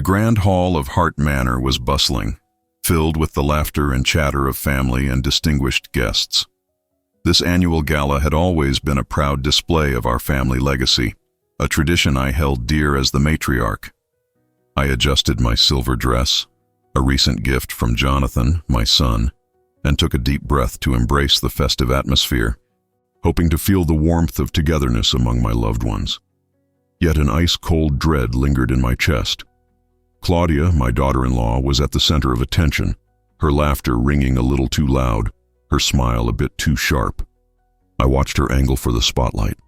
grand hall of Hart Manor was bustling, filled with the laughter and chatter of family and distinguished guests. This annual gala had always been a proud display of our family legacy, a tradition I held dear as the matriarch. I adjusted my silver dress, a recent gift from Jonathan, my son, and took a deep breath to embrace the festive atmosphere, hoping to feel the warmth of togetherness among my loved ones. Yet an ice-cold dread lingered in my chest. Claudia, my daughter-in-law, was at the center of attention, her laughter ringing a little too loud, her smile a bit too sharp. I watched her angle for the spotlight,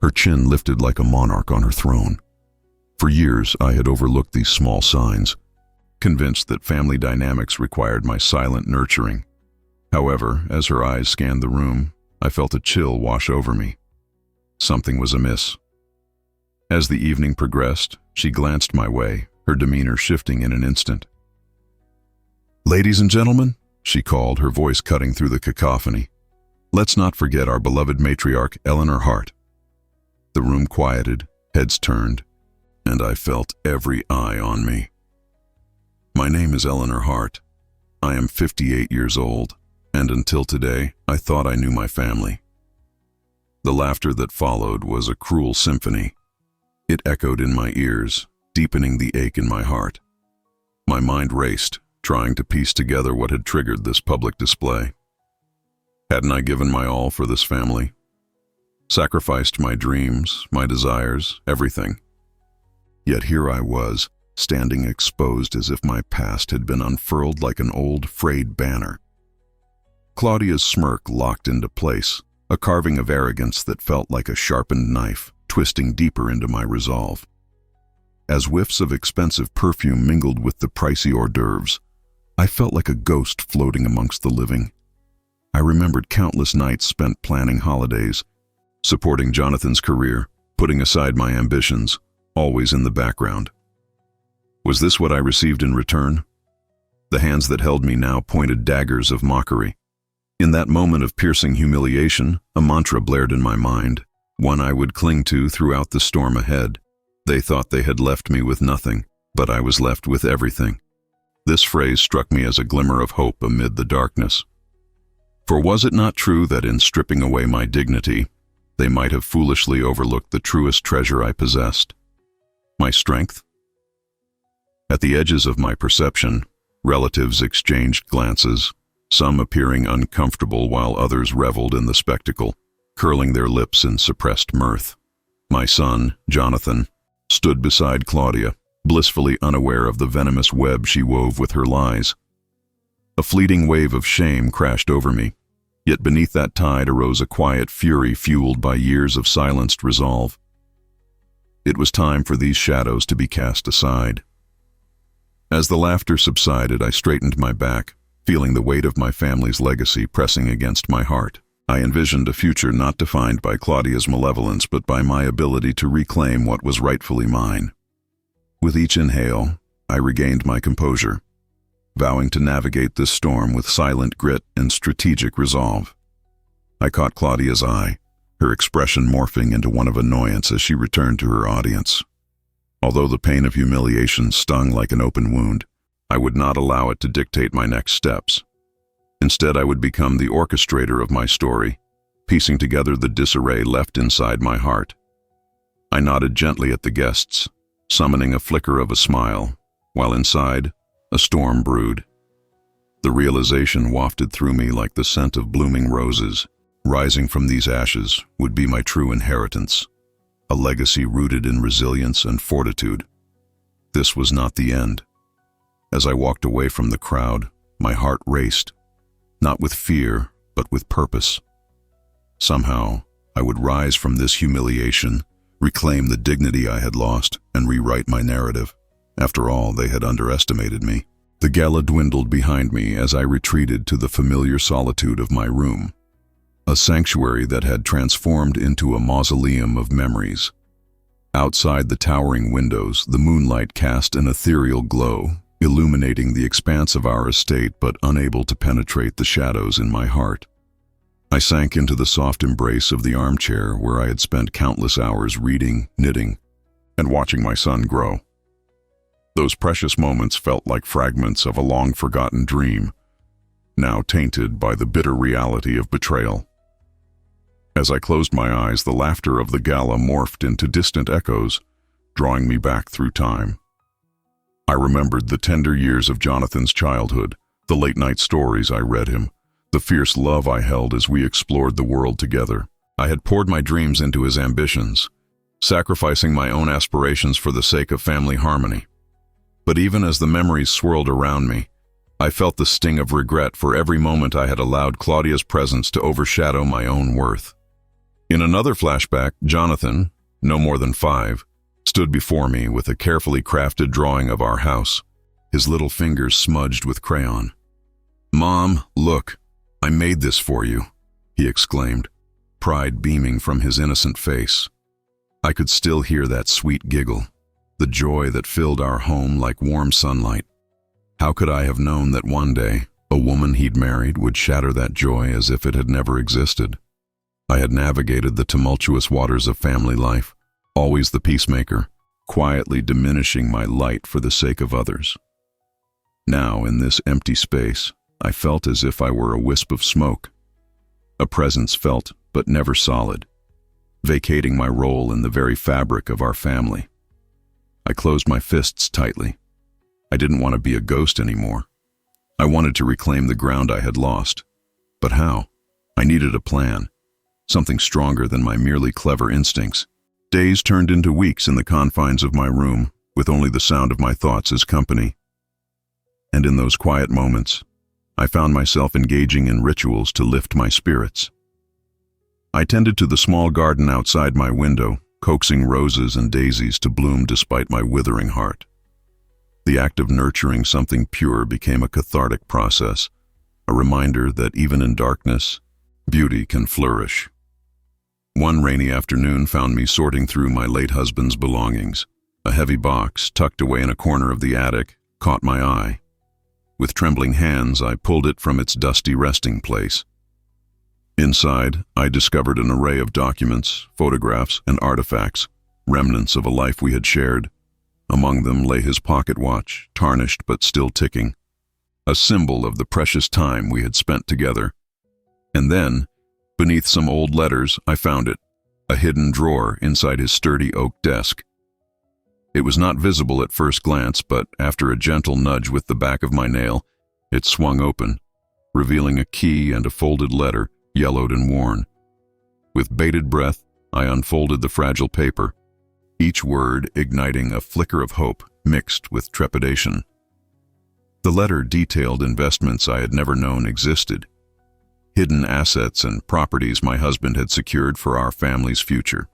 her chin lifted like a monarch on her throne. For years, I had overlooked these small signs, convinced that family dynamics required my silent nurturing. However, as her eyes scanned the room, I felt a chill wash over me. Something was amiss. As the evening progressed, she glanced my way, her demeanor shifting in an instant. "Ladies and gentlemen," she called, her voice cutting through the cacophony, "let's not forget our beloved matriarch, Eleanor Hart." The room quieted, heads turned, and I felt every eye on me. "My name is Eleanor Hart. I am 58 years old, and until today, I thought I knew my family." The laughter that followed was a cruel symphony. It echoed in my ears, deepening the ache in my heart. My mind raced, trying to piece together what had triggered this public display. Hadn't I given my all for this family? Sacrificed my dreams, my desires, everything. Yet here I was, standing exposed as if my past had been unfurled like an old, frayed banner. Claudia's smirk locked into place, a carving of arrogance that felt like a sharpened knife, twisting deeper into my resolve. As whiffs of expensive perfume mingled with the pricey hors d'oeuvres, I felt like a ghost floating amongst the living. I remembered countless nights spent planning holidays, supporting Jonathan's career, putting aside my ambitions, always in the background. Was this what I received in return? The hands that held me now pointed daggers of mockery. In that moment of piercing humiliation, a mantra blared in my mind, one I would cling to throughout the storm ahead. They thought they had left me with nothing, but I was left with everything. This phrase struck me as a glimmer of hope amid the darkness. For was it not true that in stripping away my dignity, they might have foolishly overlooked the truest treasure I possessed? My strength? At the edges of my perception, relatives exchanged glances, some appearing uncomfortable while others reveled in the spectacle, curling their lips in suppressed mirth. My son, Jonathan, stood beside Claudia, blissfully unaware of the venomous web she wove with her lies. A fleeting wave of shame crashed over me, yet beneath that tide arose a quiet fury fueled by years of silenced resolve. It was time for these shadows to be cast aside. As the laughter subsided, I straightened my back, feeling the weight of my family's legacy pressing against my heart. I envisioned a future not defined by Claudia's malevolence, but by my ability to reclaim what was rightfully mine. With each inhale, I regained my composure, vowing to navigate this storm with silent grit and strategic resolve. I caught Claudia's eye, her expression morphing into one of annoyance as she returned to her audience. Although the pain of humiliation stung like an open wound, I would not allow it to dictate my next steps. Instead, I would become the orchestrator of my story, piecing together the disarray left inside my heart. I nodded gently at the guests, summoning a flicker of a smile, while inside, a storm brewed. The realization wafted through me like the scent of blooming roses. Rising from these ashes would be my true inheritance, a legacy rooted in resilience and fortitude. This was not the end. As I walked away from the crowd, my heart raced, not with fear, but with purpose. Somehow, I would rise from this humiliation, reclaim the dignity I had lost, and rewrite my narrative. After all, they had underestimated me. The gala dwindled behind me as I retreated to the familiar solitude of my room, a sanctuary that had transformed into a mausoleum of memories. Outside the towering windows, the moonlight cast an ethereal glow, illuminating the expanse of our estate but unable to penetrate the shadows in my heart. I sank into the soft embrace of the armchair where I had spent countless hours reading, knitting, and watching my son grow. Those precious moments felt like fragments of a long-forgotten dream, now tainted by the bitter reality of betrayal. As I closed my eyes, the laughter of the gala morphed into distant echoes, drawing me back through time. I remembered the tender years of Jonathan's childhood, the late-night stories I read him, the fierce love I held as we explored the world together. I had poured my dreams into his ambitions, sacrificing my own aspirations for the sake of family harmony. But even as the memories swirled around me, I felt the sting of regret for every moment I had allowed Claudia's presence to overshadow my own worth. In another flashback, Jonathan, no more than 5, stood before me with a carefully crafted drawing of our house, his little fingers smudged with crayon. "Mom, look, I made this for you," he exclaimed, pride beaming from his innocent face. I could still hear that sweet giggle, the joy that filled our home like warm sunlight. How could I have known that one day, a woman he'd married would shatter that joy as if it had never existed? I had navigated the tumultuous waters of family life, always the peacemaker, quietly diminishing my light for the sake of others. Now, in this empty space, I felt as if I were a wisp of smoke, a presence felt but never solid, vacating my role in the very fabric of our family. I closed my fists tightly. I didn't want to be a ghost anymore. I wanted to reclaim the ground I had lost. But how? I needed a plan, something stronger than my merely clever instincts. Days turned into weeks in the confines of my room, with only the sound of my thoughts as company. And in those quiet moments, I found myself engaging in rituals to lift my spirits. I tended to the small garden outside my window, coaxing roses and daisies to bloom despite my withering heart. The act of nurturing something pure became a cathartic process, a reminder that even in darkness, beauty can flourish. One rainy afternoon found me sorting through my late husband's belongings. A heavy box, tucked away in a corner of the attic, caught my eye. With trembling hands, I pulled it from its dusty resting place. Inside, I discovered an array of documents, photographs, and artifacts, remnants of a life we had shared. Among them lay his pocket watch, tarnished but still ticking, a symbol of the precious time we had spent together. And then, beneath some old letters, I found it, a hidden drawer inside his sturdy oak desk. It was not visible at first glance, but after a gentle nudge with the back of my nail, it swung open, revealing a key and a folded letter, yellowed and worn. With bated breath, I unfolded the fragile paper, each word igniting a flicker of hope mixed with trepidation. The letter detailed investments I had never known existed, hidden assets and properties my husband had secured for our family's future.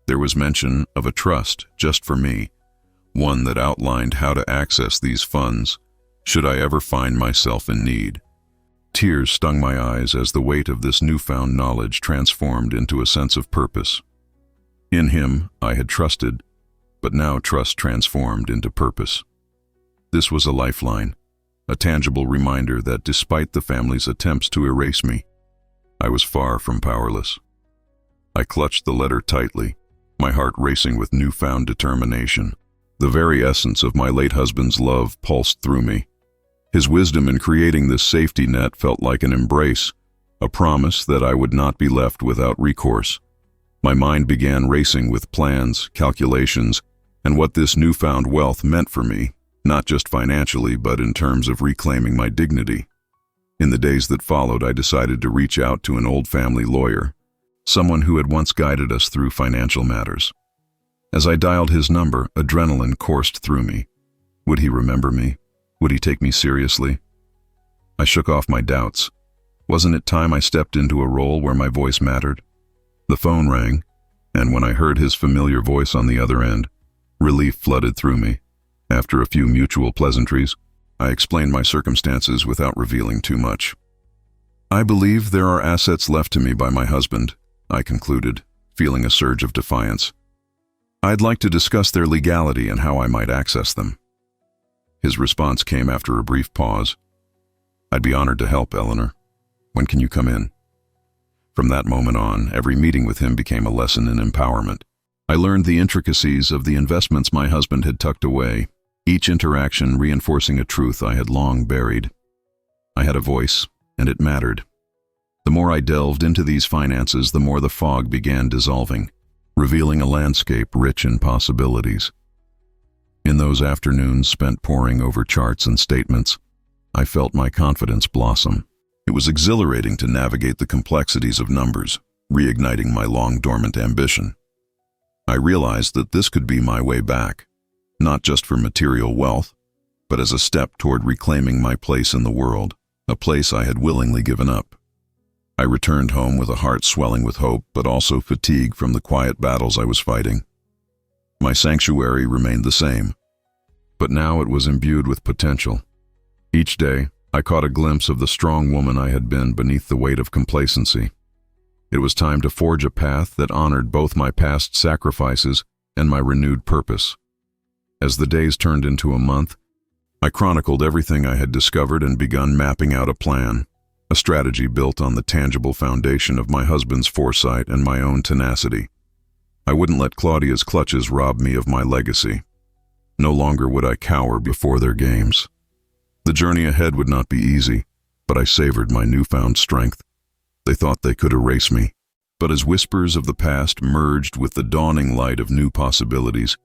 There was mention of a trust just for me, one that outlined how to access these funds should I ever find myself in need. Tears stung my eyes as the weight of this newfound knowledge transformed into a sense of purpose. In him, I had trusted, but now trust transformed into purpose. This was a lifeline, a tangible reminder that despite the family's attempts to erase me, I was far from powerless. I clutched the letter tightly, my heart racing with newfound determination. The very essence of my late husband's love pulsed through me. His wisdom in creating this safety net felt like an embrace, a promise that I would not be left without recourse. My mind began racing with plans, calculations, and what this newfound wealth meant for me, not just financially, but in terms of reclaiming my dignity. In the days that followed, I decided to reach out to an old family lawyer, someone who had once guided us through financial matters. As I dialed his number, adrenaline coursed through me. Would he remember me? Would he take me seriously? I shook off my doubts. Wasn't it time I stepped into a role where my voice mattered? The phone rang, and when I heard his familiar voice on the other end, relief flooded through me. After a few mutual pleasantries, I explained my circumstances without revealing too much. "I believe there are assets left to me by my husband," I concluded, feeling a surge of defiance. "I'd like to discuss their legality and how I might access them." His response came after a brief pause. "I'd be honored to help, Eleanor. When can you come in?" From that moment on, every meeting with him became a lesson in empowerment. I learned the intricacies of the investments my husband had tucked away, each interaction reinforcing a truth I had long buried. I had a voice, and it mattered. The more I delved into these finances, the more the fog began dissolving, revealing a landscape rich in possibilities. In those afternoons spent poring over charts and statements, I felt my confidence blossom. It was exhilarating to navigate the complexities of numbers, reigniting my long-dormant ambition. I realized that this could be my way back, not just for material wealth, but as a step toward reclaiming my place in the world, a place I had willingly given up. I returned home with a heart swelling with hope, but also fatigue from the quiet battles I was fighting. My sanctuary remained the same, but now it was imbued with potential. Each day, I caught a glimpse of the strong woman I had been beneath the weight of complacency. It was time to forge a path that honored both my past sacrifices and my renewed purpose. As the days turned into a month, I chronicled everything I had discovered and begun mapping out a plan, a strategy built on the tangible foundation of my husband's foresight and my own tenacity. I wouldn't let Claudia's clutches rob me of my legacy. No longer would I cower before their games. The journey ahead would not be easy, but I savored my newfound strength. They thought they could erase me, but as whispers of the past merged with the dawning light of new possibilities,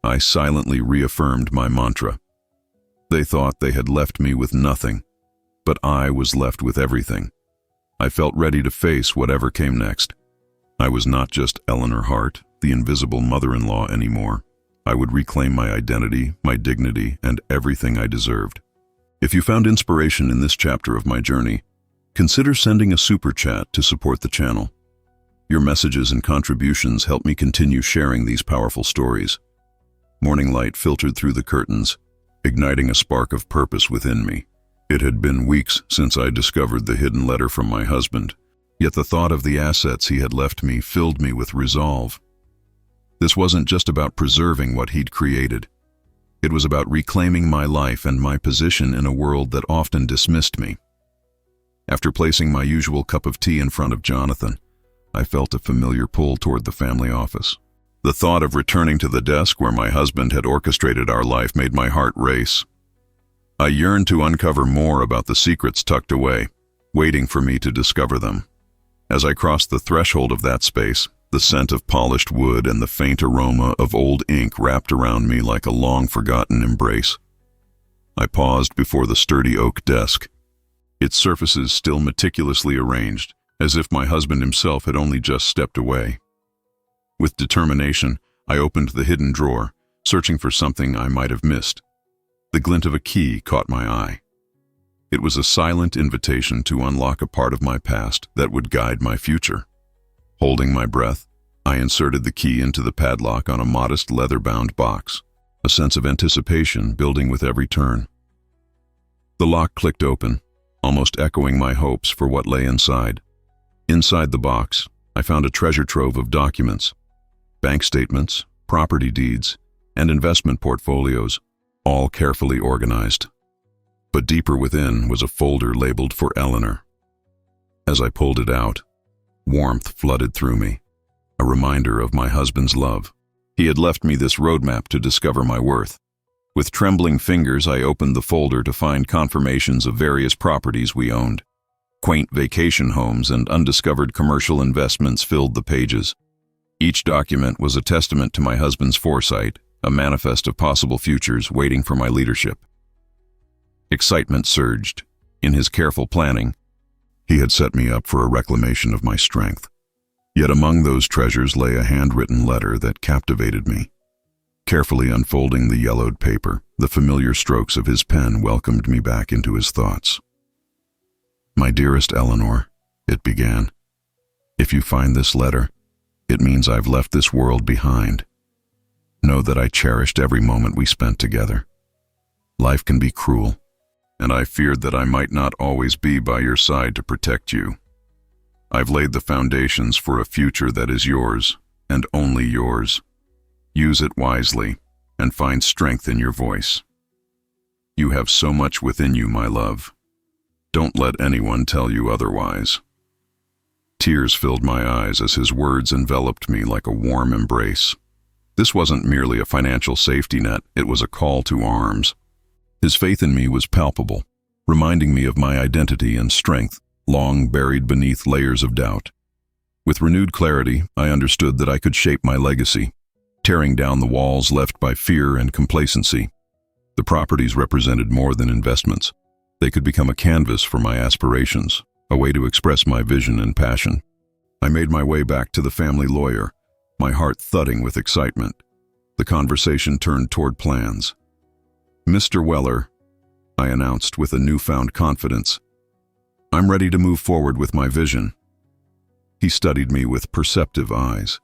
I silently reaffirmed my mantra. They thought they had left me with nothing, but I was left with everything. I felt ready to face whatever came next. I was not just Eleanor Hart, the invisible mother-in-law anymore. I would reclaim my identity, my dignity, and everything I deserved. If you found inspiration in this chapter of my journey, consider sending a super chat to support the channel. Your messages and contributions help me continue sharing these powerful stories. Morning light filtered through the curtains, igniting a spark of purpose within me. It had been weeks since I discovered the hidden letter from my husband, yet the thought of the assets he had left me filled me with resolve. This wasn't just about preserving what he'd created. It was about reclaiming my life and my position in a world that often dismissed me. After placing my usual cup of tea in front of Jonathan, I felt a familiar pull toward the family office. The thought of returning to the desk where my husband had orchestrated our life made my heart race. I yearned to uncover more about the secrets tucked away, waiting for me to discover them. As I crossed the threshold of that space, the scent of polished wood and the faint aroma of old ink wrapped around me like a long-forgotten embrace. I paused before the sturdy oak desk, its surfaces still meticulously arranged, as if my husband himself had only just stepped away. With determination, I opened the hidden drawer, searching for something I might have missed. The glint of a key caught my eye. It was a silent invitation to unlock a part of my past that would guide my future. Holding my breath, I inserted the key into the padlock on a modest leather-bound box, a sense of anticipation building with every turn. The lock clicked open, almost echoing my hopes for what lay inside. Inside the box, I found a treasure trove of documents, bank statements, property deeds, and investment portfolios, all carefully organized. But deeper within was a folder labeled for Eleanor. As I pulled it out, warmth flooded through me, a reminder of my husband's love. He had left me this roadmap to discover my worth. With trembling fingers, I opened the folder to find confirmations of various properties we owned. Quaint vacation homes and undiscovered commercial investments filled the pages. Each document was a testament to my husband's foresight, a manifest of possible futures waiting for my leadership. Excitement surged. In his careful planning, he had set me up for a reclamation of my strength. Yet among those treasures lay a handwritten letter that captivated me. Carefully unfolding the yellowed paper, the familiar strokes of his pen welcomed me back into his thoughts. "My dearest Eleanor," it began, "if you find this letter, it means I've left this world behind. Know that I cherished every moment we spent together. Life can be cruel, and I feared that I might not always be by your side to protect you. I've laid the foundations for a future that is yours, and only yours. Use it wisely, and find strength in your voice. You have so much within you, my love. Don't let anyone tell you otherwise." Tears filled my eyes as his words enveloped me like a warm embrace. This wasn't merely a financial safety net, it was a call to arms. His faith in me was palpable, reminding me of my identity and strength, long buried beneath layers of doubt. With renewed clarity, I understood that I could shape my legacy, tearing down the walls left by fear and complacency. The properties represented more than investments. They could become a canvas for my aspirations, a way to express my vision and passion. I made my way back to the family lawyer, my heart thudding with excitement. The conversation turned toward plans. "Mr. Weller," I announced with a newfound confidence, "I'm ready to move forward with my vision." He studied me with perceptive eyes.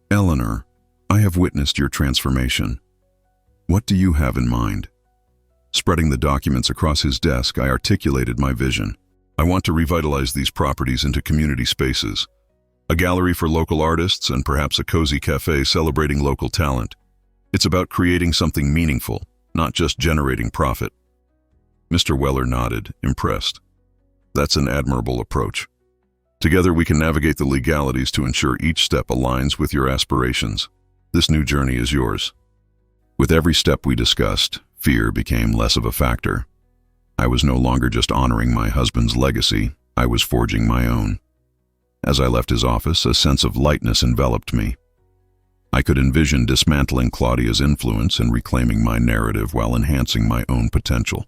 "Eleanor, I have witnessed your transformation. What do you have in mind?" Spreading the documents across his desk, I articulated my vision. "I want to revitalize these properties into community spaces. A gallery for local artists and perhaps a cozy cafe celebrating local talent. It's about creating something meaningful, not just generating profit." Mr. Weller nodded, impressed. "That's an admirable approach. Together we can navigate the legalities to ensure each step aligns with your aspirations. This new journey is yours." With every step we discussed, fear became less of a factor. I was no longer just honoring my husband's legacy, I was forging my own. As I left his office, a sense of lightness enveloped me. I could envision dismantling Claudia's influence and reclaiming my narrative while enhancing my own potential.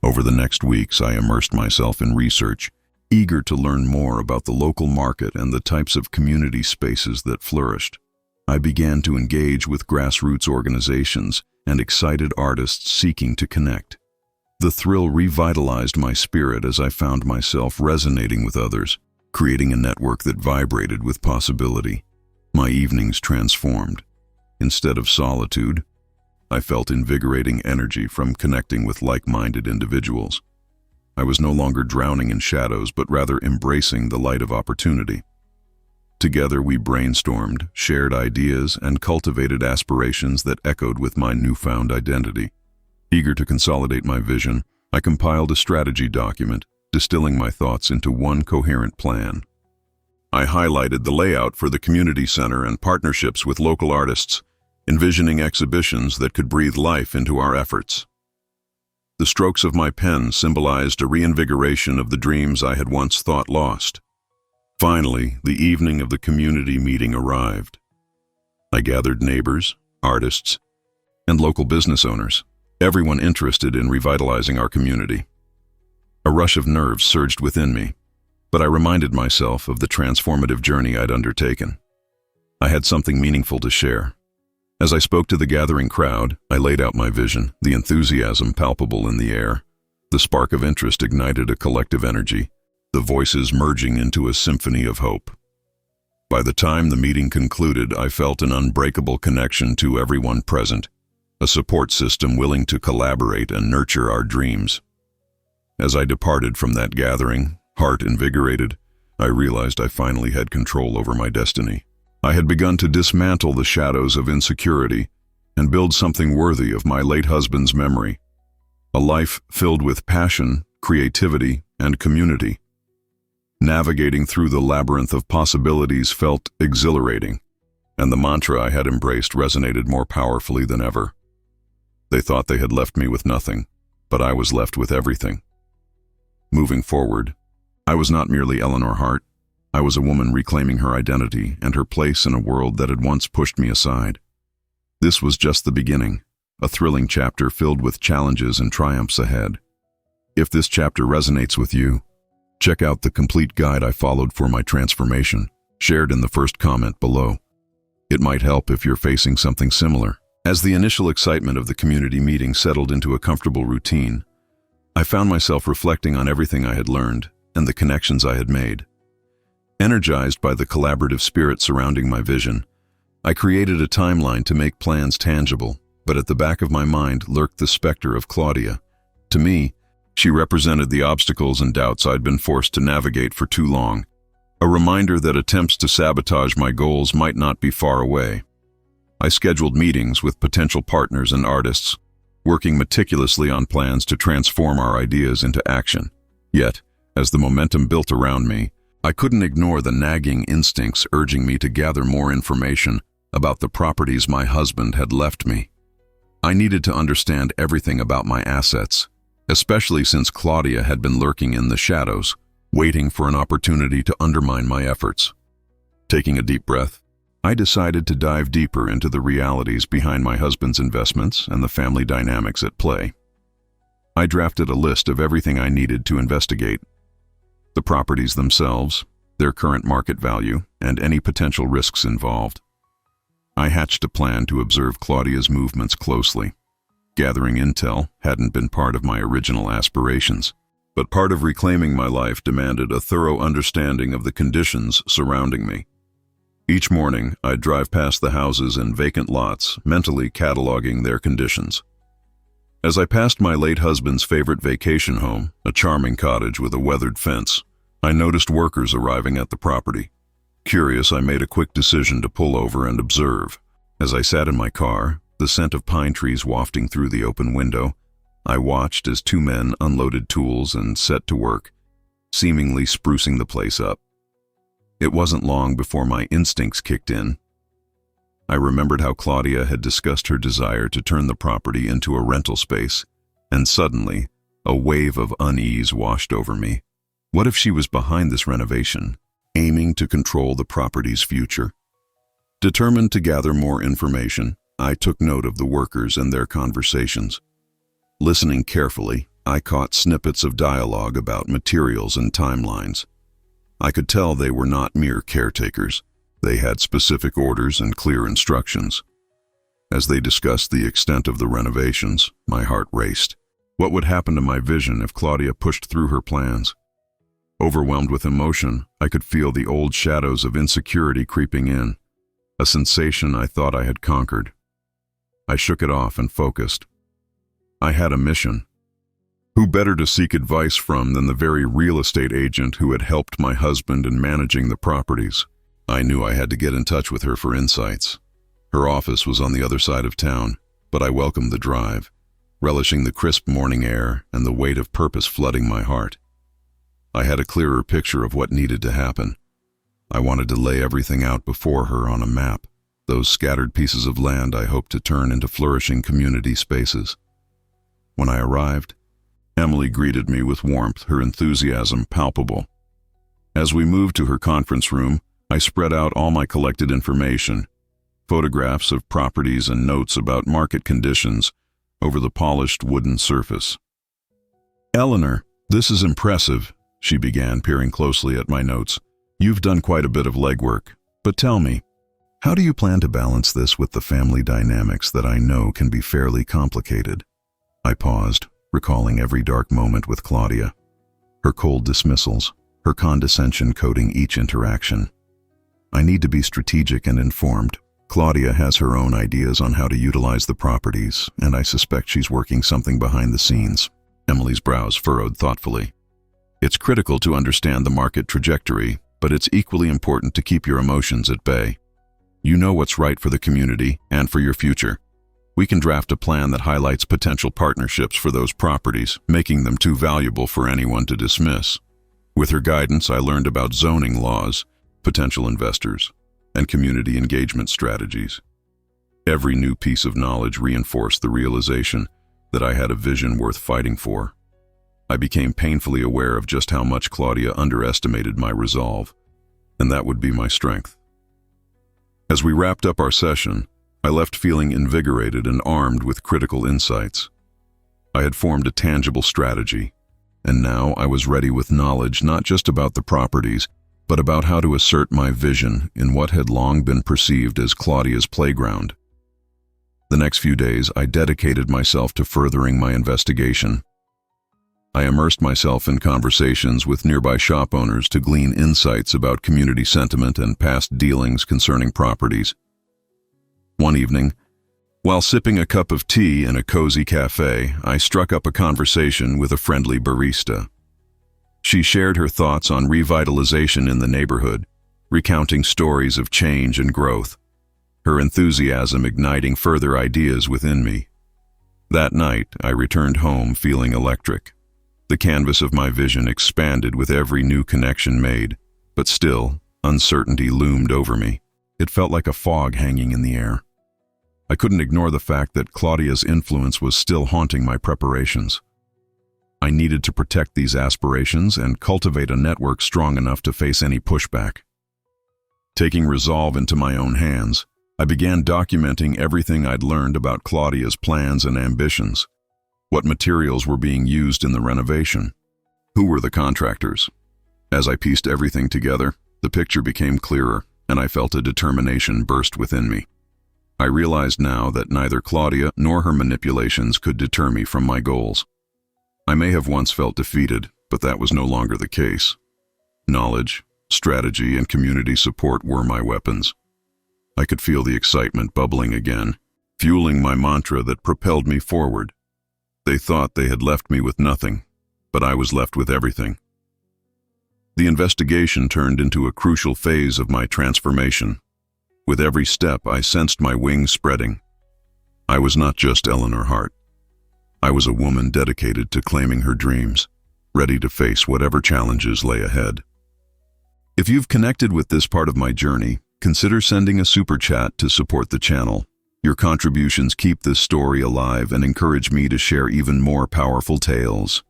Over the next weeks, I immersed myself in research, eager to learn more about the local market and the types of community spaces that flourished. I began to engage with grassroots organizations and excited artists seeking to connect. The thrill revitalized my spirit as I found myself resonating with others, creating a network that vibrated with possibility. My evenings transformed. Instead of solitude, I felt invigorating energy from connecting with like-minded individuals. I was no longer drowning in shadows, but rather embracing the light of opportunity. Together we brainstormed, shared ideas, and cultivated aspirations that echoed with my newfound identity. Eager to consolidate my vision, I compiled a strategy document, distilling my thoughts into one coherent plan. I highlighted the layout for the community center and partnerships with local artists, envisioning exhibitions that could breathe life into our efforts. The strokes of my pen symbolized a reinvigoration of the dreams I had once thought lost. Finally, the evening of the community meeting arrived. I gathered neighbors, artists, and local business owners, everyone interested in revitalizing our community. A rush of nerves surged within me, but I reminded myself of the transformative journey I'd undertaken. I had something meaningful to share. As I spoke to the gathering crowd, I laid out my vision, the enthusiasm palpable in the air. The spark of interest ignited a collective energy, the voices merging into a symphony of hope. By the time the meeting concluded, I felt an unbreakable connection to everyone present, a support system willing to collaborate and nurture our dreams. As I departed from that gathering, heart invigorated, I realized I finally had control over my destiny. I had begun to dismantle the shadows of insecurity and build something worthy of my late husband's memory. A life filled with passion, creativity, and community. Navigating through the labyrinth of possibilities felt exhilarating, and the mantra I had embraced resonated more powerfully than ever. They thought they had left me with nothing, but I was left with everything. Moving forward, I was not merely Eleanor Hart. I was a woman reclaiming her identity and her place in a world that had once pushed me aside. This was just the beginning, a thrilling chapter filled with challenges and triumphs ahead. If this chapter resonates with you, check out the complete guide I followed for my transformation, shared in the first comment below. It might help if you're facing something similar. As the initial excitement of the community meeting settled into a comfortable routine, I found myself reflecting on everything I had learned and the connections I had made. Energized by the collaborative spirit surrounding my vision, I created a timeline to make plans tangible, but at the back of my mind lurked the specter of Claudia. To me, she represented the obstacles and doubts I'd been forced to navigate for too long, a reminder that attempts to sabotage my goals might not be far away. I scheduled meetings with potential partners and artists, working meticulously on plans to transform our ideas into action. Yet, as the momentum built around me, I couldn't ignore the nagging instincts urging me to gather more information, about the properties my husband had left me. I needed to understand everything about my assets, especially since Claudia had been lurking in the shadows, waiting for an opportunity to undermine my efforts. Taking a deep breath, I decided to dive deeper into the realities behind my husband's investments and the family dynamics at play. I drafted a list of everything I needed to investigate: the properties themselves, their current market value, and any potential risks involved. I hatched a plan to observe Claudia's movements closely. Gathering intel hadn't been part of my original aspirations, but part of reclaiming my life demanded a thorough understanding of the conditions surrounding me. Each morning, I'd drive past the houses and vacant lots, mentally cataloging their conditions. As I passed my late husband's favorite vacation home, a charming cottage with a weathered fence, I noticed workers arriving at the property. Curious, I made a quick decision to pull over and observe. As I sat in my car, the scent of pine trees wafting through the open window, I watched as two men unloaded tools and set to work, seemingly sprucing the place up. It wasn't long before my instincts kicked in. I remembered how Claudia had discussed her desire to turn the property into a rental space, and suddenly, a wave of unease washed over me. What if she was behind this renovation, aiming to control the property's future? Determined to gather more information, I took note of the workers and their conversations. Listening carefully, I caught snippets of dialogue about materials and timelines. I could tell they were not mere caretakers. They had specific orders and clear instructions. As they discussed the extent of the renovations, my heart raced. What would happen to my vision if Claudia pushed through her plans? Overwhelmed with emotion, I could feel the old shadows of insecurity creeping in, a sensation I thought I had conquered. I shook it off and focused. I had a mission. Who better to seek advice from than the very real estate agent who had helped my husband in managing the properties? I knew I had to get in touch with her for insights. Her office was on the other side of town, but I welcomed the drive, relishing the crisp morning air and the weight of purpose flooding my heart. I had a clearer picture of what needed to happen. I wanted to lay everything out before her on a map, those scattered pieces of land I hoped to turn into flourishing community spaces. When I arrived, Emily greeted me with warmth, her enthusiasm palpable. As we moved to her conference room, I spread out all my collected information, photographs of properties and notes about market conditions over the polished wooden surface. "Eleanor, this is impressive," she began, peering closely at my notes. "You've done quite a bit of legwork, but tell me, how do you plan to balance this with the family dynamics that I know can be fairly complicated?" I paused, recalling every dark moment with Claudia. Her cold dismissals, her condescension coating each interaction. I need to be strategic and informed. Claudia has her own ideas on how to utilize the properties, and I suspect she's working something behind the scenes. Emily's brows furrowed thoughtfully. "It's critical to understand the market trajectory, but it's equally important to keep your emotions at bay. You know what's right for the community and for your future. We can draft a plan that highlights potential partnerships for those properties, making them too valuable for anyone to dismiss." With her guidance, I learned about zoning laws, potential investors, and community engagement strategies. Every new piece of knowledge reinforced the realization that I had a vision worth fighting for. I became painfully aware of just how much Claudia underestimated my resolve, and that would be my strength. As we wrapped up our session, I left feeling invigorated and armed with critical insights. I had formed a tangible strategy, and now I was ready with knowledge not just about the properties, but about how to assert my vision in what had long been perceived as Claudia's playground. The next few days, I dedicated myself to furthering my investigation. I immersed myself in conversations with nearby shop owners to glean insights about community sentiment and past dealings concerning properties. One evening, while sipping a cup of tea in a cozy cafe, I struck up a conversation with a friendly barista. She shared her thoughts on revitalization in the neighborhood, recounting stories of change and growth, her enthusiasm igniting further ideas within me. That night, I returned home feeling electric. The canvas of my vision expanded with every new connection made, but still, uncertainty loomed over me. It felt like a fog hanging in the air. I couldn't ignore the fact that Claudia's influence was still haunting my preparations. I needed to protect these aspirations and cultivate a network strong enough to face any pushback. Taking resolve into my own hands, I began documenting everything I'd learned about Claudia's plans and ambitions. What materials were being used in the renovation? Who were the contractors? As I pieced everything together, the picture became clearer, and I felt a determination burst within me. I realized now that neither Claudia nor her manipulations could deter me from my goals. I may have once felt defeated, but that was no longer the case. Knowledge, strategy, and community support were my weapons. I could feel the excitement bubbling again, fueling my mantra that propelled me forward. They thought they had left me with nothing, but I was left with everything. The investigation turned into a crucial phase of my transformation. With every step, I sensed my wings spreading. I was not just Eleanor Hart. I was a woman dedicated to claiming her dreams, ready to face whatever challenges lay ahead. If you've connected with this part of my journey, consider sending a super chat to support the channel. Your contributions keep this story alive and encourage me to share even more powerful tales.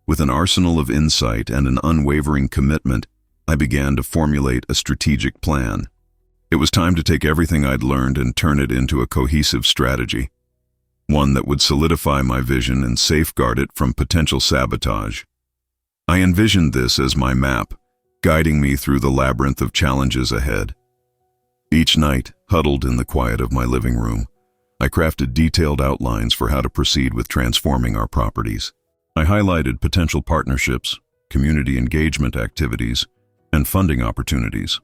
With an arsenal of insight and an unwavering commitment, I began to formulate a strategic plan. It was time to take everything I'd learned and turn it into a cohesive strategy, one that would solidify my vision and safeguard it from potential sabotage. I envisioned this as my map, guiding me through the labyrinth of challenges ahead. Each night, huddled in the quiet of my living room, I crafted detailed outlines for how to proceed with transforming our properties. I highlighted potential partnerships, community engagement activities, and funding opportunities.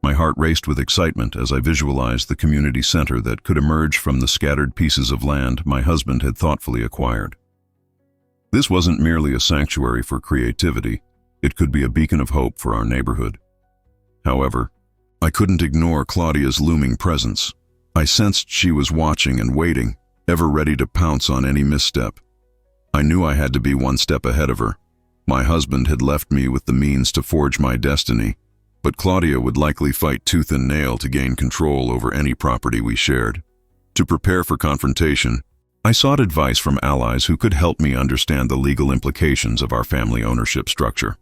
My heart raced with excitement as I visualized the community center that could emerge from the scattered pieces of land my husband had thoughtfully acquired. This wasn't merely a sanctuary for creativity, it could be a beacon of hope for our neighborhood. However, I couldn't ignore Claudia's looming presence. I sensed she was watching and waiting, ever ready to pounce on any misstep. I knew I had to be one step ahead of her. My husband had left me with the means to forge my destiny, but Claudia would likely fight tooth and nail to gain control over any property we shared. To prepare for confrontation, I sought advice from allies who could help me understand the legal implications of our family ownership structure.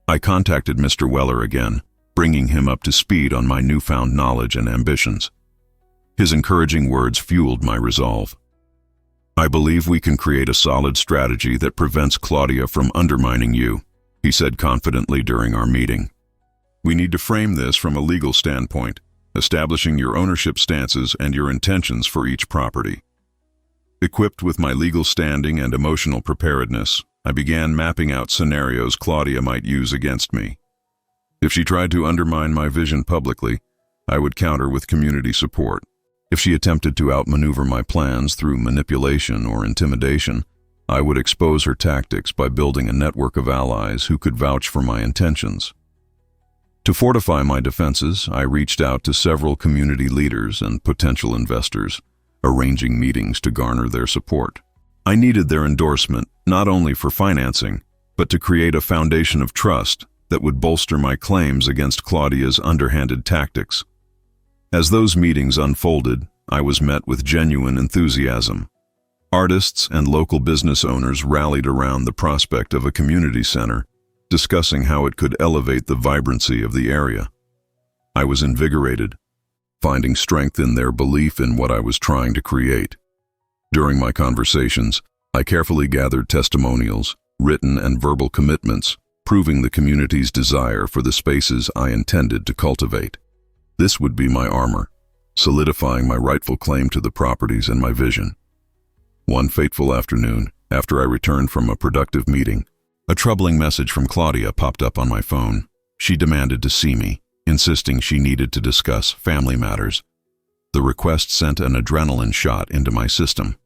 I contacted Mr. Weller again, bringing him up to speed on my newfound knowledge and ambitions. His encouraging words fueled my resolve. "I believe we can create a solid strategy that prevents Claudia from undermining you," he said confidently during our meeting. "We need to frame this from a legal standpoint, establishing your ownership stances and your intentions for each property." Equipped with my legal standing and emotional preparedness, I began mapping out scenarios Claudia might use against me. If she tried to undermine my vision publicly, I would counter with community support. If she attempted to outmaneuver my plans through manipulation or intimidation, I would expose her tactics by building a network of allies who could vouch for my intentions. To fortify my defenses, I reached out to several community leaders and potential investors, arranging meetings to garner their support. I needed their endorsement not only for financing, but to create a foundation of trust that would bolster my claims against Claudia's underhanded tactics. As those meetings unfolded, I was met with genuine enthusiasm. Artists and local business owners rallied around the prospect of a community center, discussing how it could elevate the vibrancy of the area. I was invigorated, finding strength in their belief in what I was trying to create. During my conversations, I carefully gathered testimonials, written and verbal commitments, proving the community's desire for the spaces I intended to cultivate. This would be my armor, solidifying my rightful claim to the properties and my vision. One fateful afternoon, after I returned from a productive meeting, a troubling message from Claudia popped up on my phone. She demanded to see me, insisting she needed to discuss family matters. The request sent an adrenaline shot into my system.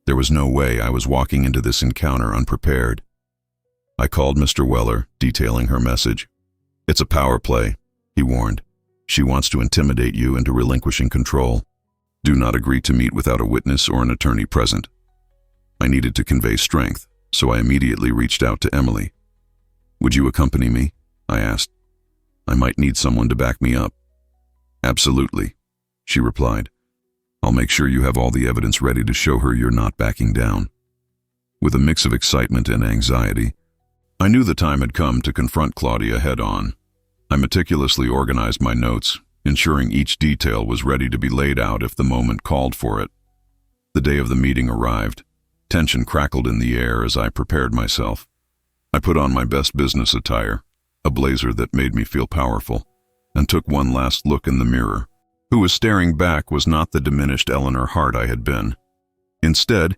There was no way I was walking into this encounter unprepared. I called Mr. Weller, detailing her message. "It's a power play," he warned. "She wants to intimidate you into relinquishing control. Do not agree to meet without a witness or an attorney present." I needed to convey strength, so I immediately reached out to Emily. "Would you accompany me?" I asked. "I might need someone to back me up." Absolutely, she replied. I'll make sure you have all the evidence ready to show her you're not backing down. With a mix of excitement and anxiety, I knew the time had come to confront Claudia head-on. I meticulously organized my notes, ensuring each detail was ready to be laid out if the moment called for it. The day of the meeting arrived. Tension crackled in the air as I prepared myself. I put on my best business attire, a blazer that made me feel powerful, and took one last look in the mirror. Who was staring back was not the diminished Eleanor Hart I had been. Instead,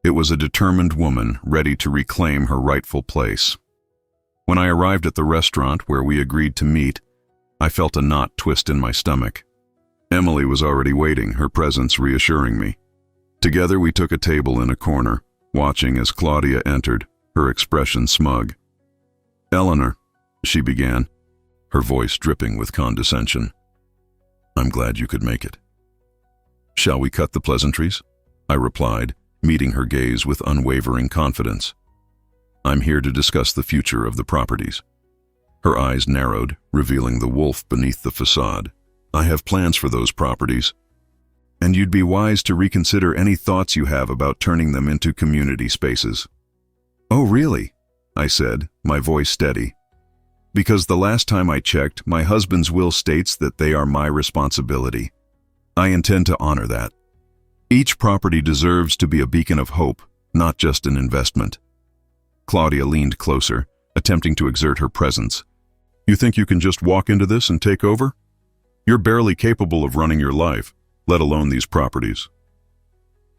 it was a determined woman ready to reclaim her rightful place. When I arrived at the restaurant where we agreed to meet, I felt a knot twist in my stomach. Emily was already waiting, her presence reassuring me. Together we took a table in a corner, watching as Claudia entered, her expression smug. "Eleanor," she began, her voice dripping with condescension. "I'm glad you could make it." "Shall we cut the pleasantries?" I replied, meeting her gaze with unwavering confidence. "I'm here to discuss the future of the properties." Her eyes narrowed, revealing the wolf beneath the facade. "I have plans for those properties, and you'd be wise to reconsider any thoughts you have about turning them into community spaces." "Oh, really?" I said, my voice steady. "Because the last time I checked, my husband's will states that they are my responsibility. I intend to honor that. Each property deserves to be a beacon of hope, not just an investment." Claudia leaned closer, attempting to exert her presence. "You think you can just walk into this and take over? You're barely capable of running your life, let alone these properties."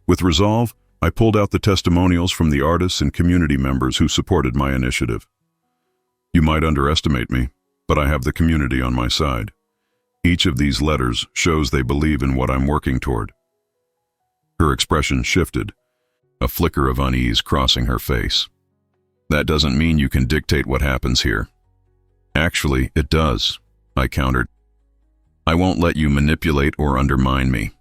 With resolve, I pulled out the testimonials from the artists and community members who supported my initiative. "You might underestimate me, but I have the community on my side. Each of these letters shows they believe in what I'm working toward." Her expression shifted, a flicker of unease crossing her face. "That doesn't mean you can dictate what happens here." "Actually, it does," I countered. "I won't let you manipulate or undermine me.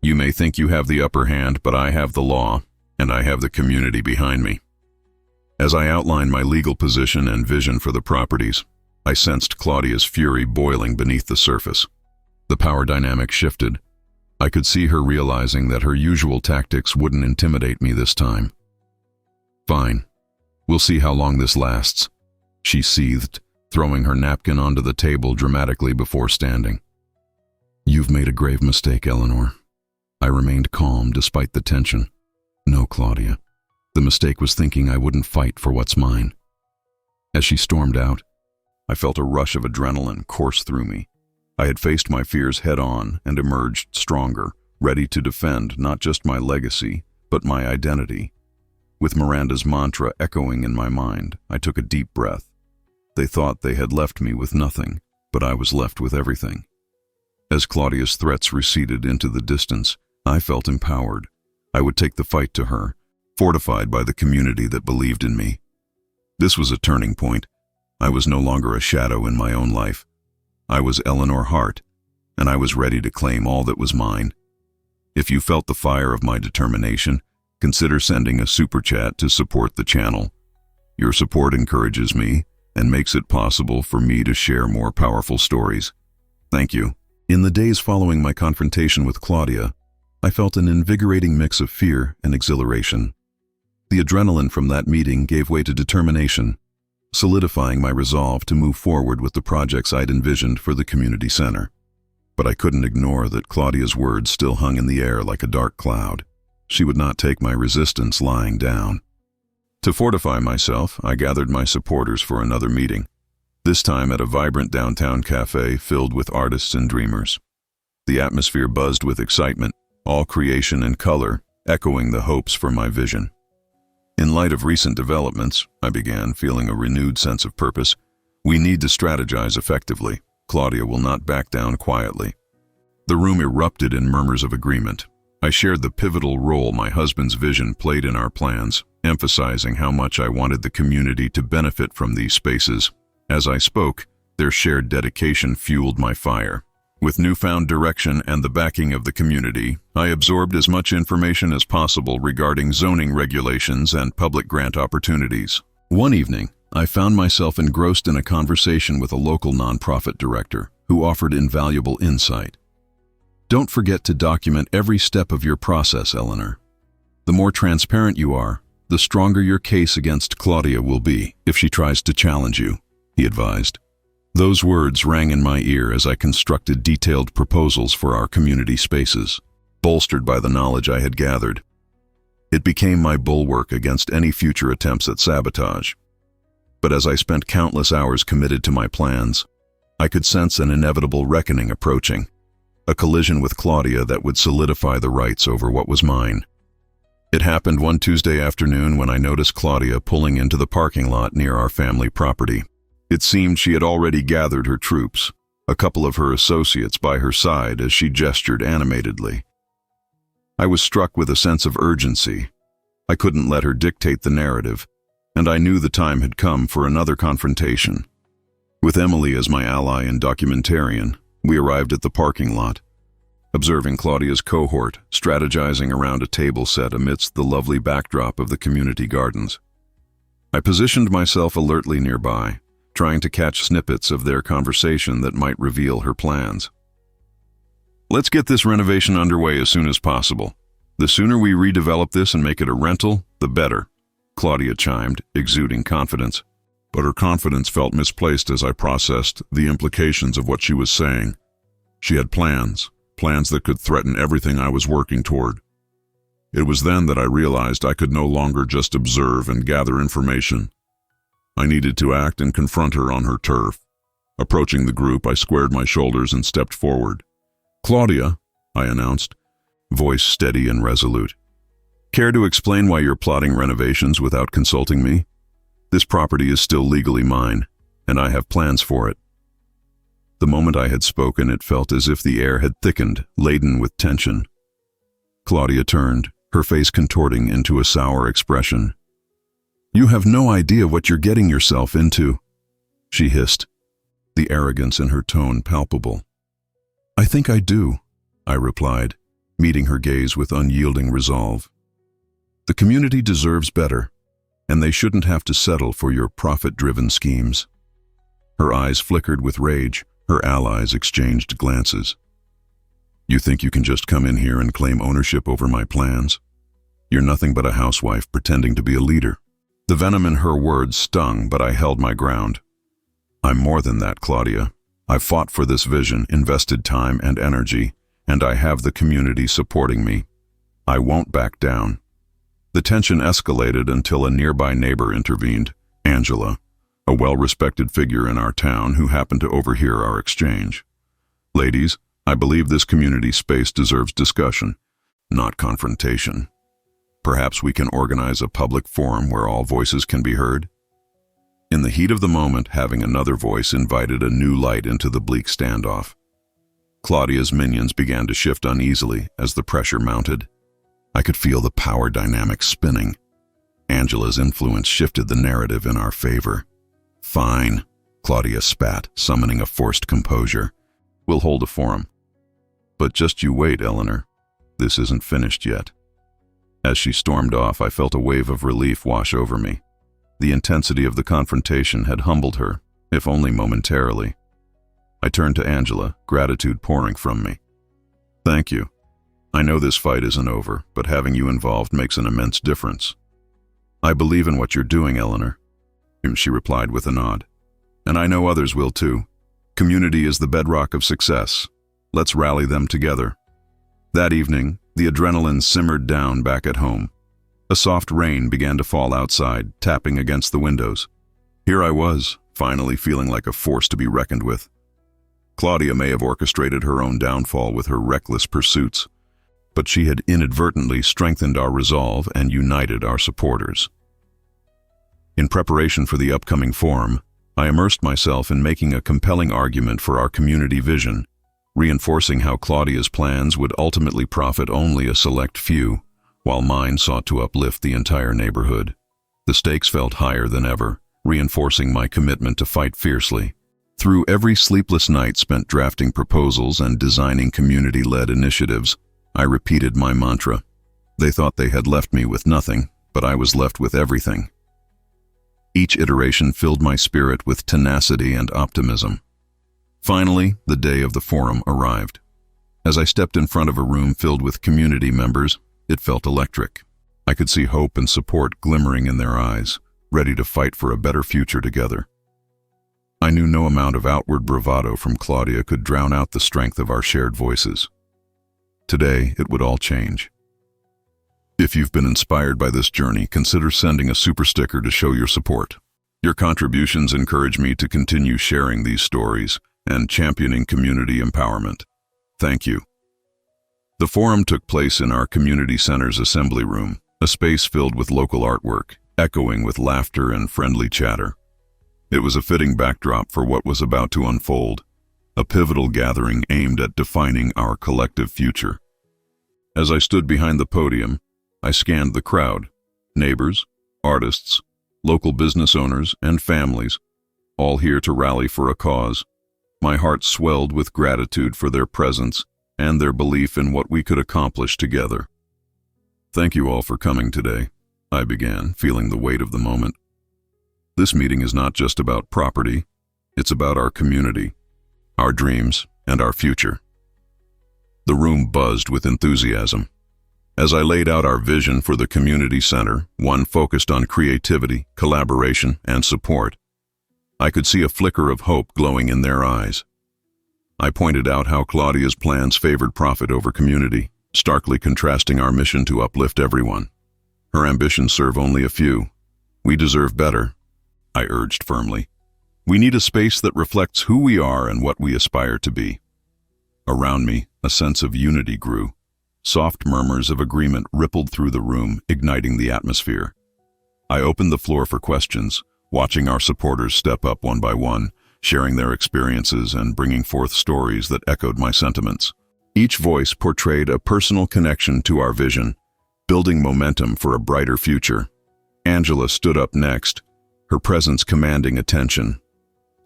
You may think you have the upper hand, but I have the law, and I have the community behind me." As I outlined my legal position and vision for the properties, I sensed Claudia's fury boiling beneath the surface. The power dynamic shifted. I could see her realizing that her usual tactics wouldn't intimidate me this time. "Fine. We'll see how long this lasts," she seethed, throwing her napkin onto the table dramatically before standing. "You've made a grave mistake, Eleanor." I remained calm despite the tension. "No, Claudia. The mistake was thinking I wouldn't fight for what's mine." As she stormed out, I felt a rush of adrenaline course through me. I had faced my fears head-on and emerged stronger, ready to defend not just my legacy, but my identity. With Miranda's mantra echoing in my mind, I took a deep breath. They thought they had left me with nothing, but I was left with everything. As Claudia's threats receded into the distance, I felt empowered. I would take the fight to her, fortified by the community that believed in me. This was a turning point. I was no longer a shadow in my own life. I was Eleanor Hart, and I was ready to claim all that was mine. If you felt the fire of my determination, consider sending a super chat to support the channel. Your support encourages me and makes it possible for me to share more powerful stories. Thank you. In the days following my confrontation with Claudia, I felt an invigorating mix of fear and exhilaration. The adrenaline from that meeting gave way to determination, solidifying my resolve to move forward with the projects I'd envisioned for the community center. But I couldn't ignore that Claudia's words still hung in the air like a dark cloud. She would not take my resistance lying down. To fortify myself, I gathered my supporters for another meeting, this time at a vibrant downtown cafe filled with artists and dreamers. The atmosphere buzzed with excitement, all creation and color echoing the hopes for my vision. In light of recent developments, I began feeling a renewed sense of purpose. We need to strategize effectively. Claudia will not back down quietly. The room erupted in murmurs of agreement. I shared the pivotal role my husband's vision played in our plans, emphasizing how much I wanted the community to benefit from these spaces. As I spoke, their shared dedication fueled my fire. With newfound direction and the backing of the community, I absorbed as much information as possible regarding zoning regulations and public grant opportunities. One evening, I found myself engrossed in a conversation with a local nonprofit director who who offered invaluable insight. Don't forget to document every step of your process, Eleanor. The more transparent you are, the stronger your case against Claudia will be if she tries to challenge you, he advised. Those words rang in my ear as I constructed detailed proposals for our community spaces, bolstered by the knowledge I had gathered. It became my bulwark against any future attempts at sabotage. But as I spent countless hours committed to my plans, I could sense an inevitable reckoning approaching, a collision with Claudia that would solidify the rights over what was mine. It happened one Tuesday afternoon when I noticed Claudia pulling into the parking lot near our family property. It seemed she had already gathered her troops, a couple of her associates by her side as she gestured animatedly. I was struck with a sense of urgency. I couldn't let her dictate the narrative, and I knew the time had come for another confrontation. With Emily as my ally and documentarian, we arrived at the parking lot, observing Claudia's cohort strategizing around a table set amidst the lovely backdrop of the community gardens. I positioned myself alertly nearby, trying to catch snippets of their conversation that might reveal her plans. Let's get this renovation underway as soon as possible. The sooner we redevelop this and make it a rental, the better, Claudia chimed, exuding confidence. But her confidence felt misplaced as I processed the implications of what she was saying. She had plans that could threaten everything I was working toward. It was then that I realized I could no longer just observe and gather information. I needed to act and confront her on her turf. Approaching the group, I squared my shoulders and stepped forward. Claudia, I announced, voice steady and resolute. Care to explain why you're plotting renovations without consulting me? This property is still legally mine, and I have plans for it. The moment I had spoken, it felt as if the air had thickened, laden with tension. Claudia turned, her face contorting into a sour expression. You have no idea what you're getting yourself into, she hissed, the arrogance in her tone palpable. I think I do, I replied, meeting her gaze with unyielding resolve. The community deserves better, and they shouldn't have to settle for your profit-driven schemes. Her eyes flickered with rage, her allies exchanged glances. You think you can just come in here and claim ownership over my plans? You're nothing but a housewife pretending to be a leader. The venom in her words stung, but I held my ground. I'm more than that, Claudia. I've fought for this vision, invested time and energy, and I have the community supporting me. I won't back down. The tension escalated until a nearby neighbor intervened, Angela, a well-respected figure in our town who happened to overhear our exchange. Ladies, I believe this community space deserves discussion, not confrontation. Perhaps we can organize a public forum where all voices can be heard? In the heat of the moment, having another voice invited a new light into the bleak standoff. Claudia's minions began to shift uneasily as the pressure mounted. I could feel the power dynamics spinning. Angela's influence shifted the narrative in our favor. Fine, Claudia spat, summoning a forced composure. We'll hold a forum. But just you wait, Eleanor. This isn't finished yet. As she stormed off, I felt a wave of relief wash over me. The intensity of the confrontation had humbled her, if only momentarily. I turned to Angela, gratitude pouring from me. Thank you. I know this fight isn't over, but having you involved makes an immense difference. I believe in what you're doing, Eleanor, she replied with a nod. And I know others will too. Community is the bedrock of success. Let's rally them together. That evening, the adrenaline simmered down back at home. A soft rain began to fall outside, tapping against the windows. Here I was, finally feeling like a force to be reckoned with. Claudia may have orchestrated her own downfall with her reckless pursuits, but she had inadvertently strengthened our resolve and united our supporters. In preparation for the upcoming forum, I immersed myself in making a compelling argument for our community vision, reinforcing how Claudia's plans would ultimately profit only a select few, while mine sought to uplift the entire neighborhood. The stakes felt higher than ever, reinforcing my commitment to fight fiercely. Through every sleepless night spent drafting proposals and designing community-led initiatives, I repeated my mantra. They thought they had left me with nothing, but I was left with everything. Each iteration filled my spirit with tenacity and optimism. Finally, the day of the forum arrived. As I stepped in front of a room filled with community members, it felt electric. I could see hope and support glimmering in their eyes, ready to fight for a better future together. I knew no amount of outward bravado from Claudia could drown out the strength of our shared voices. Today, it would all change. If you've been inspired by this journey, consider sending a super sticker to show your support. Your contributions encourage me to continue sharing these stories and championing community empowerment. Thank you. The forum took place in our community center's assembly room, a space filled with local artwork, echoing with laughter and friendly chatter. It was a fitting backdrop for what was about to unfold, a pivotal gathering aimed at defining our collective future. As I stood behind the podium, I scanned the crowd, neighbors, artists, local business owners, and families, all here to rally for a cause. My heart swelled with gratitude for their presence and their belief in what we could accomplish together. Thank you all for coming today, I began, feeling the weight of the moment. This meeting is not just about property, it's about our community, our dreams, and our future. The room buzzed with enthusiasm. As I laid out our vision for the community center, one focused on creativity, collaboration, and support, I could see a flicker of hope glowing in their eyes. I pointed out how Claudia's plans favored profit over community, starkly contrasting our mission to uplift everyone. Her ambitions serve only a few. We deserve better, I urged firmly. We need a space that reflects who we are and what we aspire to be. Around me, a sense of unity grew. Soft murmurs of agreement rippled through the room, igniting the atmosphere. I opened the floor for questions, watching our supporters step up one by one, sharing their experiences and bringing forth stories that echoed my sentiments. Each voice portrayed a personal connection to our vision, building momentum for a brighter future. Angela stood up next, her presence commanding attention.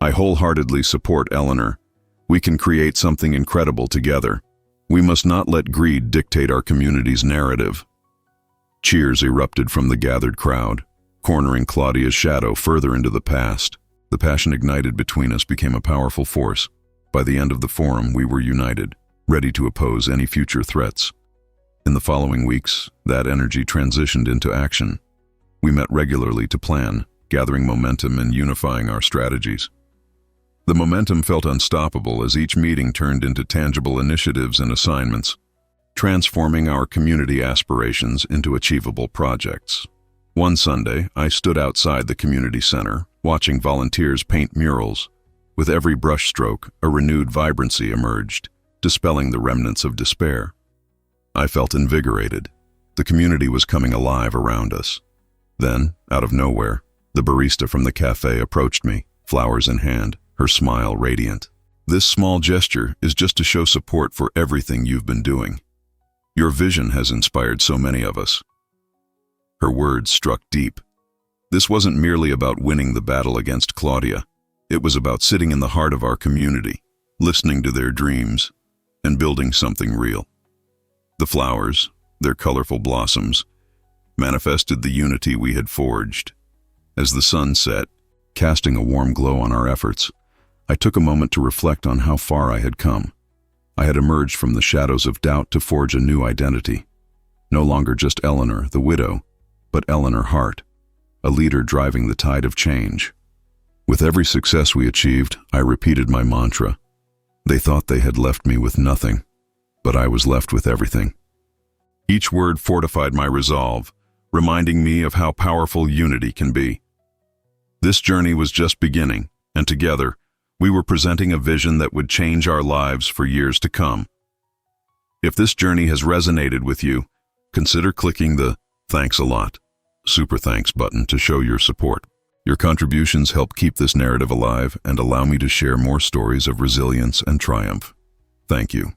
I wholeheartedly support Eleanor. We can create something incredible together. We must not let greed dictate our community's narrative. Cheers erupted from the gathered crowd, cornering Claudia's shadow further into the past. The passion ignited between us became a powerful force. By the end of the forum, we were united, ready to oppose any future threats. In the following weeks, that energy transitioned into action. We met regularly to plan, gathering momentum and unifying our strategies. The momentum felt unstoppable as each meeting turned into tangible initiatives and assignments, transforming our community aspirations into achievable projects. One Sunday, I stood outside the community center, watching volunteers paint murals. With every brushstroke, a renewed vibrancy emerged, dispelling the remnants of despair. I felt invigorated. The community was coming alive around us. Then, out of nowhere, the barista from the cafe approached me, flowers in hand, her smile radiant. This small gesture is just to show support for everything you've been doing. Your vision has inspired so many of us. Her words struck deep. This wasn't merely about winning the battle against Claudia. It was about sitting in the heart of our community, listening to their dreams, and building something real. The flowers, their colorful blossoms, manifested the unity we had forged. As the sun set, casting a warm glow on our efforts, I took a moment to reflect on how far I had come. I had emerged from the shadows of doubt to forge a new identity. No longer just Eleanor, the widow, but Eleanor Hart, a leader driving the tide of change. With every success we achieved, I repeated my mantra. They thought they had left me with nothing, but I was left with everything. Each word fortified my resolve, reminding me of how powerful unity can be. This journey was just beginning, and together, we were presenting a vision that would change our lives for years to come. If this journey has resonated with you, consider clicking the "Thanks a lot" super thanks button to show your support. Your contributions help keep this narrative alive and allow me to share more stories of resilience and triumph. Thank you.